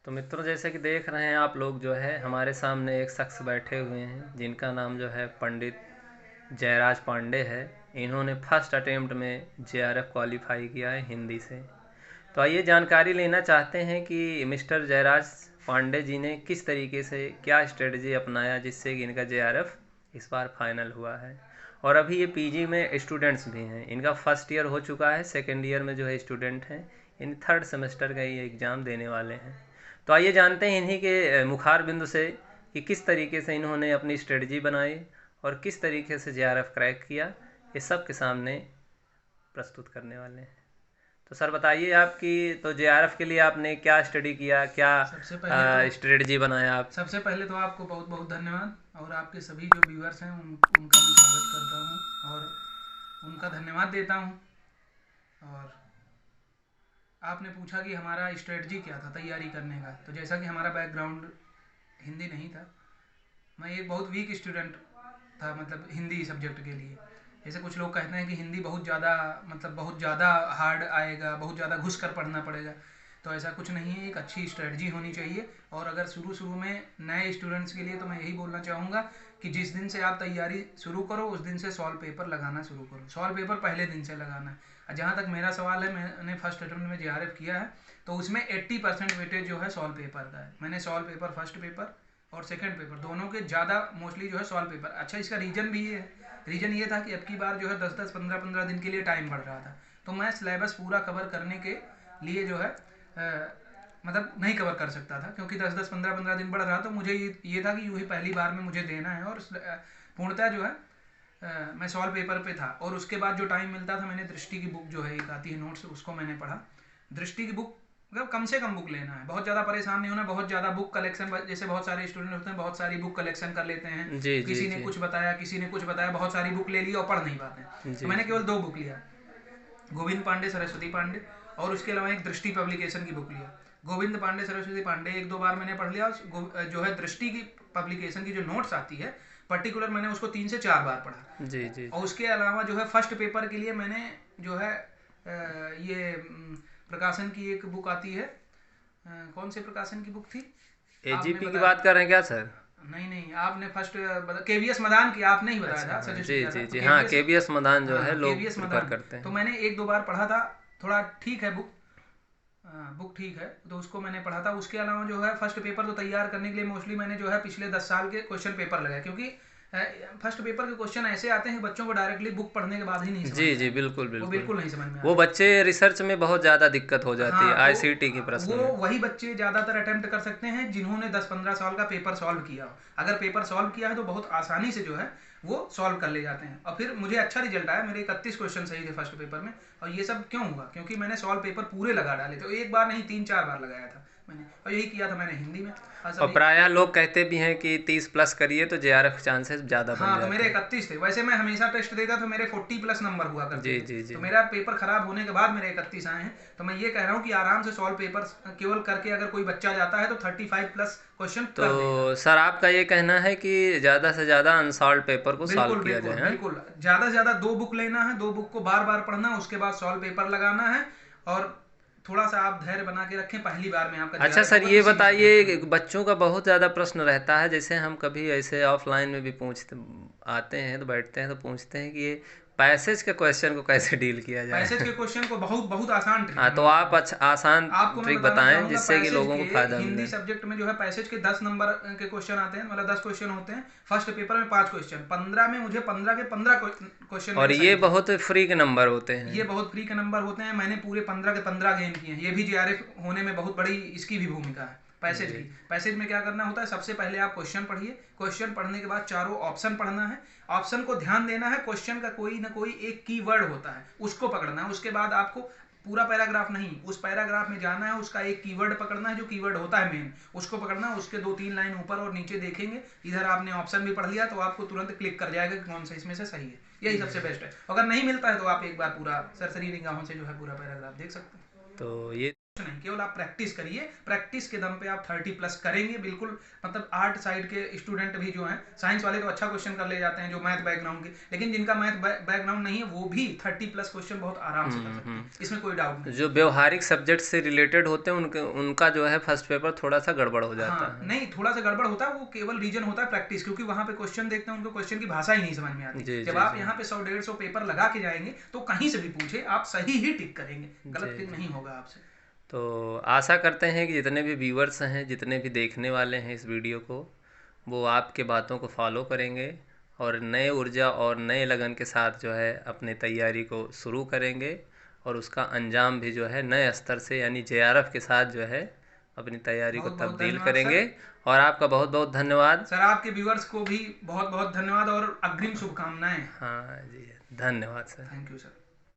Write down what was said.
तो मित्रों, जैसे कि देख रहे हैं आप लोग, जो है हमारे सामने एक शख्स बैठे हुए हैं जिनका नाम जो है पंडित जयराज पांडे है। इन्होंने फर्स्ट अटेम्प्ट में जेआरएफ क्वालिफाई किया है हिंदी से। तो आइए जानकारी लेना चाहते हैं कि मिस्टर जयराज पांडे जी ने किस तरीके से क्या स्ट्रेटजी अपनाया जिससे कि इनका जेआरएफ इस बार फाइनल हुआ है। और अभी ये पीजी में स्टूडेंट्स भी हैं, इनका फर्स्ट ईयर हो चुका है, सेकेंड ईयर में जो है स्टूडेंट हैं, इन थर्ड सेमेस्टर का ये एग्ज़ाम देने वाले हैं। तो आइए जानते हैं इन्हीं के मुखार बिंदु से कि किस तरीके से इन्होंने अपनी स्ट्रेटजी बनाई और किस तरीके से जेआरएफ क्रैक किया, ये सब के सामने प्रस्तुत करने वाले हैं। तो सर बताइए, आपकी तो जेआरएफ के लिए आपने क्या स्टडी किया, क्या सबसे पहले तो स्ट्रेटजी बनाया आप? सबसे पहले तो आपको बहुत बहुत धन्यवाद, और आपके सभी जो व्यूअर्स हैं उनका मैं स्वागत करता हूं और उनका धन्यवाद देता हूं। और आपने पूछा कि हमारा स्ट्रेटजी क्या था तैयारी करने का, तो जैसा कि हमारा बैकग्राउंड हिंदी नहीं था, मैं एक बहुत वीक स्टूडेंट था, मतलब हिंदी सब्जेक्ट के लिए। जैसे कुछ लोग कहते हैं कि हिंदी बहुत ज़्यादा, मतलब बहुत ज़्यादा हार्ड आएगा, बहुत ज़्यादा घुस कर पढ़ना पड़ेगा, तो ऐसा कुछ नहीं है। एक अच्छी स्ट्रेटजी होनी चाहिए। और अगर शुरू शुरू में नए स्टूडेंट्स के लिए तो मैं यही बोलना चाहूँगा कि जिस दिन से आप तैयारी शुरू करो उस दिन से सॉल्व पेपर लगाना शुरू करो। सॉल्व पेपर पहले दिन से लगाना है। जहाँ तक मेरा सवाल है, मैंने फर्स्ट अटेम्प्ट में जेआरएफ किया है, तो उसमें 80% वेटेज जो है सॉल्व पेपर का है। मैंने सॉल्व पेपर फर्स्ट पेपर और सेकंड पेपर दोनों के ज़्यादा मोस्टली जो है सॉल्व पेपर। अच्छा, इसका रीज़न भी ये है, रीज़न ये था कि अब की बार जो है 10-10 15-15 दिन के लिए टाइम बढ़ रहा था, तो मैं सिलेबस पूरा कवर करने के लिए जो है मतलब नहीं कवर कर सकता था, क्योंकि 10-10 15-15 दिन बढ़ रहा। तो मुझे ये था कि यूँ ही पहली बार में मुझे देना है, और पूर्णतः जो है मैं सॉल्व पेपर पे था। और उसके बाद जो टाइम मिलता था, मैंने दृष्टि की बुक जो है एक आती है नोट्स, उसको मैंने पढ़ा। दृष्टि की बुक मतलब कम से कम बुक लेना है, बहुत ज़्यादा परेशान नहीं होना। बहुत ज़्यादा बुक कलेक्शन, जैसे बहुत सारे स्टूडेंट होते हैं बहुत सारी बुक कलेक्शन कर लेते हैं, जी जी किसी ने जी कुछ बताया, किसी ने कुछ बताया, बहुत सारी बुक ले ली और पढ़ नहीं पाते हैं। तो जी मैंने जी। केवल 2 बुक लिया, गोविंद पांडे सरस्वती पांडे, और उसके अलावा एक दृष्टि पब्लिकेशन की बुक लिया। गोविंद पांडे सरस्वती पांडे एक दो बार मैंने पढ़ लिया, और जो है दृष्टि की पब्लिकेशन की जो नोट्स आती है पर्टिकुलर, मैंने उसको 3 से 4 बार पढ़ा। जी जी और जी। उसके अलावा जो है फर्स्ट पेपर के लिए मैंने जो है ये प्रकाशन की एक बुक आती है, कौन से प्रकाशन की बुक थी आपने एजीपी की बताया? बात कर रहे हैं क्या सर? नहीं नहीं, आपने फर्स्ट केवीएस मदान की आपने ही बताया अच्छा, था, हाँ सजेस्ट जी किया था जी तो जी, हाँ केवीएस। केबीएस मदान जो है हाँ, लोग केवीएस प्रिफर मदान, करते तो हैं। मैंने 1-2 बार पढ़ा था। थोड़ा ठीक है बुक, बुक ठीक है, तो उसको मैंने पढ़ा था। उसके अलावा जो है फर्स्ट पेपर तो तैयार करने के लिए मोस्टली मैंने जो है पिछले 10 साल के क्वेश्चन पेपर लगाए, क्योंकि फर्स्ट पेपर के क्वेश्चन ऐसे आते हैं कि बच्चों को डायरेक्टली बुक पढ़ने के बाद ही नहीं समझ जी में जी, आएंगे। बिल्कुल वो बिल्कुल। बिल्कुल नहीं समझ में वो आएंगे। बच्चे रिसर्च में बहुत ज़्यादा दिक्कत हो जाती है हाँ, तो आईसीटी के वो प्रश्न में। वही बच्चे ज़्यादातर अटेम्प्ट कर सकते हैं जिन्होंने 10-15 साल का पेपर सॉल्व किया हो। अगर पेपर सॉल्व किया है तो बहुत आसानी से जो है वो सॉल्व कर ले जाते हैं। और फिर मुझे अच्छा रिजल्ट आया, मेरे 31 क्वेश्चन सही थे फर्स्ट पेपर में। और ये सब क्यों हुआ? क्योंकि मैंने सॉल्व पेपर पूरे लगा डाले थे, एक बार नहीं 3-4 बार लगाया था मैंने, और यही किया था मैंने हिंदी में। और और सभी। प्रायः लोग कहते भी हैं कि 30 प्लस करिए तो जेआरएफ चांसेस ज़्यादा बन हाँ, तो मेरे जाते हैं। 31 थे। वैसे मैं हमेशा टेस्ट देता तो मेरे 40 प्लस नंबर हुआ करते जी थे। जी तो जी। मेरा पेपर खराब होने के बाद मेरे 31 आए हैं। तो मैं ये कह रहा हूँ कि आराम से सॉल्व पेपर केवल करके अगर कोई बच्चा जाता है तो 35 प्लस क्वेश्चन कर देगा। तो सर आपका ये कहना है कि ज़्यादा से ज़्यादा अनसॉल्व पेपर को सॉल्व बिल्कुल किया बिल्कुल जाए, हैं? बिल्कुल, ज़्यादा से ज़्यादा 2 बुक लेना है, 2 बुक को बार बार पढ़ना, उसके बाद सॉल्व पेपर लगाना है। और थोड़ा सा आप धैर्य बना के रखें, पहली बार में आपका अच्छा जेआरएफ सर, होगा ये किसी भी सब्जेक्ट बताइए में। कि बच्चों का बहुत ज़्यादा प्रश्न रहता है, जैसे हम कभी ऐसे ऑफलाइन में भी पूछते आते हैं तो बैठते हैं तो पूछते हैं कि ये पैसेज के क्वेश्चन को कैसे डील किया पैसेज जाए। के क्वेश्चन को बहुत बहुत आसान ट्रिक हाँ, है, तो मैं आप बताऊं। अच्छा आसान आपको मैं ट्रिक बताना बताएं चाहूंगा, जिससे कि पैसेज लोगों के को फ़ायदा हिंदी मिले। सब्जेक्ट में जो है पैसेज के 10 नंबर के क्वेश्चन आते हैं, मतलब 10 क्वेश्चन होते हैं। फर्स्ट पेपर में 5 क्वेश्चन, 15 में मुझे 15 के 15 क्वेश्चन और मेरे ये सही थे। बहुत फ्री के नंबर होते ये हैं। बहुत फ्री के नंबर होते हैं, मैंने पूरे 15 के 15 गेन किए हैं। ये भी जेआरएफ होने में बहुत बड़ी इसकी भी भूमिका है पैसेज जी की। पैसेज में क्या करना होता है, सबसे पहले आप क्वेश्चन पढ़िए, क्वेश्चन पढ़ने के बाद चारों ऑप्शन पढ़ना है, ऑप्शन को ध्यान देना है, क्वेश्चन का कोई ना कोई एक कीवर्ड होता है उसको पकड़ना है। उसके बाद आपको पूरा पैराग्राफ नहीं, उस पैराग्राफ में जाना है, उसका एक कीवर्ड पकड़ना है, जो कीवर्ड होता है मेन, उसको पकड़ना है। उसके 2-3 लाइन ऊपर और नीचे देखेंगे, इधर आपने ऑप्शन भी पढ़ लिया तो आपको तुरंत क्लिक कर जाएगा कि कौन सा इसमें से सही है। यही सबसे बेस्ट है। अगर नहीं मिलता है तो आप एक बार पूरा सरसरी निगाहों से जो है पूरा पैराग्राफ देख सकते हैं। तो ये नहीं, केवल आप प्रैक्टिस करिए, प्रैक्टिस के दम पे आप 30+ करेंगे बिल्कुल। मतलब आर्ट साइड के स्टूडेंट भी जो हैं, साइंस वाले तो अच्छा क्वेश्चन कर ले जाते हैं जो मैथ बैकग्राउंड के, लेकिन जिनका मैथ बैकग्राउंड नहीं है वो भी 30+ क्वेश्चन बहुत आराम से कर सकते हैं, इसमें कोई डाउट नहीं। जो व्यवहारिक सब्जेक्ट से रिलेटेड होते हैं उनका जो है फर्स्ट पेपर थोड़ा सा गड़बड़ हो जाता हाँ, है। नहीं, थोड़ा सा गड़बड़ होता है, वो केवल रीजन होता है प्रैक्टिस, क्योंकि वहां पे क्वेश्चन देखते हैं, उनको क्वेश्चन की भाषा ही नहीं समझ में आती। जी जब जी आप जी यहाँ पे 100-150 पेपर लगा के जाएंगे तो कहीं से भी पूछे आप सही ही टिक करेंगे, गलत जी टिक जी। नहीं होगा आपसे। तो आशा करते हैं कि जितने भी व्यूवर्स हैं, जितने भी देखने वाले हैं इस वीडियो को, वो आपके बातों को फॉलो करेंगे और नए ऊर्जा और नए लगन के साथ जो है अपनी तैयारी को शुरू करेंगे और उसका अंजाम भी जो है नए स्तर से यानी जेआरएफ के साथ जो है अपनी तैयारी को बहुत बहुत तब्दील धन्यवाद करेंगे। सर। और आपका बहुत बहुत धन्यवाद। सर आपके व्यूअर्स को भी बहुत बहुत धन्यवाद और अग्रिम शुभकामनाएं। हाँ जी, धन्यवाद सर। Thank you sir.